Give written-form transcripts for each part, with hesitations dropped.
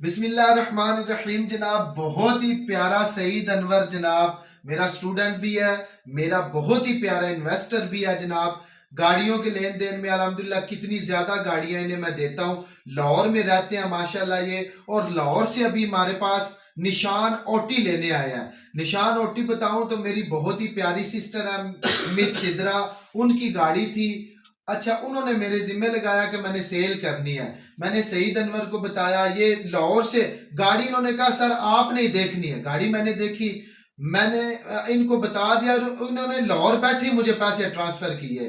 बिस्मिल्लाहिर्रहमानिर्रहीम जनाब। बहुत ही प्यारा सईद अनवर जनाब, मेरा स्टूडेंट भी है, मेरा बहुत ही प्यारा इन्वेस्टर भी है जनाब। गाड़ियों के लेन देन में अल्हम्दुलिल्लाह कितनी ज्यादा गाड़ियां इन्हें मैं देता हूँ। लाहौर में रहते हैं माशाल्लाह ये, और लाहौर से अभी हमारे पास निशान ओटी लेने आया है। निशान ओटी बताऊं तो मेरी बहुत ही प्यारी सिस्टर है मिस सिद्रा, उनकी गाड़ी थी। अच्छा, उन्होंने मेरे जिम्मे लगाया कि मैंने सेल करनी है। मैंने सईद अनवर को बताया, ये लाहौर से गाड़ी, इन्होंने कहा सर आपने ही देखनी है। गाड़ी मैंने देखी, मैंने इनको बता दिया, उन्होंने लाहौर बैठे मुझे पैसे ट्रांसफर किए।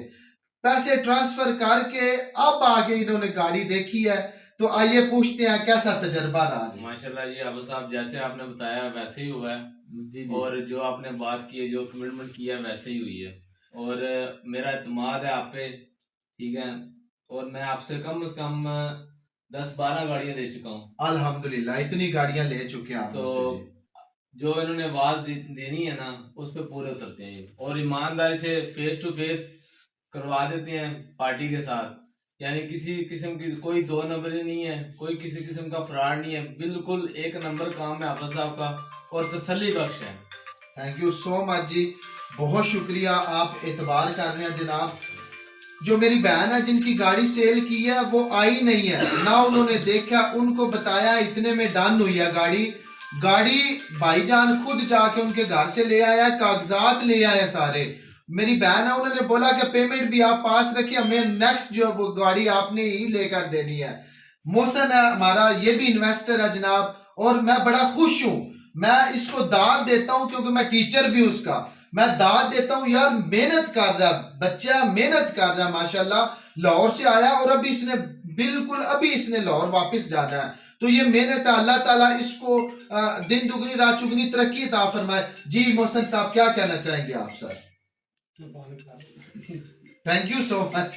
पैसे ट्रांसफर करके अब आगे इन्होंने गाड़ी देखी है। तो आइए पूछते हैं कैसा तजर्बा रहा है। माशाल्लाह जी, अब साहब जैसे आपने बताया वैसे ही हुआ है। जी जी। और जो आपने बात की है, जो कमिटमेंट किया है वैसे ही हुई है। और मेरा एतमाद है आप पे, ठीक है। और मैं आपसे कम से कम 10-12 गाड़ियां दे चुका हूँ। अल्हम्दुलिल्लाह इतनी गाड़ियां ले चुके हैं आप तो मुझसे जी। जो इन्होंने आवाज देनी है ना, उस पर पूरे उतरते हैं ये। और ईमानदारी से फेस टू फेस करवा देते हैं पार्टी के साथ। यानी किसी किस्म की कोई दो नंबरी नहीं है, कोई किसी किस्म का फ्रॉड नहीं है। बिल्कुल एक नंबर काम है आफत साहब का, और तसल्ली बख्श है। थैंक यू सो मच जी, बहुत शुक्रिया, आप एतबार कर रहे हैं जनाब। जो मेरी बहन है जिनकी गाड़ी सेल की है वो आई नहीं है ना, उन्होंने देखा, उनको बताया, इतने में डन हुई है गाड़ी। गाड़ी भाईजान खुद जाके उनके घर से ले आया, कागजात ले आया सारे। मेरी बहन है, उन्होंने बोला कि पेमेंट भी आप पास रखिए, हमें नेक्स्ट जो वो गाड़ी आपने ही लेकर देनी है। मोहसन है हमारा, ये भी इन्वेस्टर है जनाब, और मैं बड़ा खुश हूं। मैं इसको दाद देता हूं क्योंकि मैं टीचर भी उसका, मैं दाद देता हूं यार, मेहनत कर रहा बच्चा, मेहनत कर रहा माशाल्लाह। लाहौर से आया और अभी इसने बिल्कुल अभी इसने लाहौर वापस जाना है। तो ये मेहनत है, अल्लाह ताला इसको दिन दुगनी रात चुगनी तरक्की अता फरमाए। जी मोहसन साहब क्या कहना चाहेंगे आप sir? Thank you so much.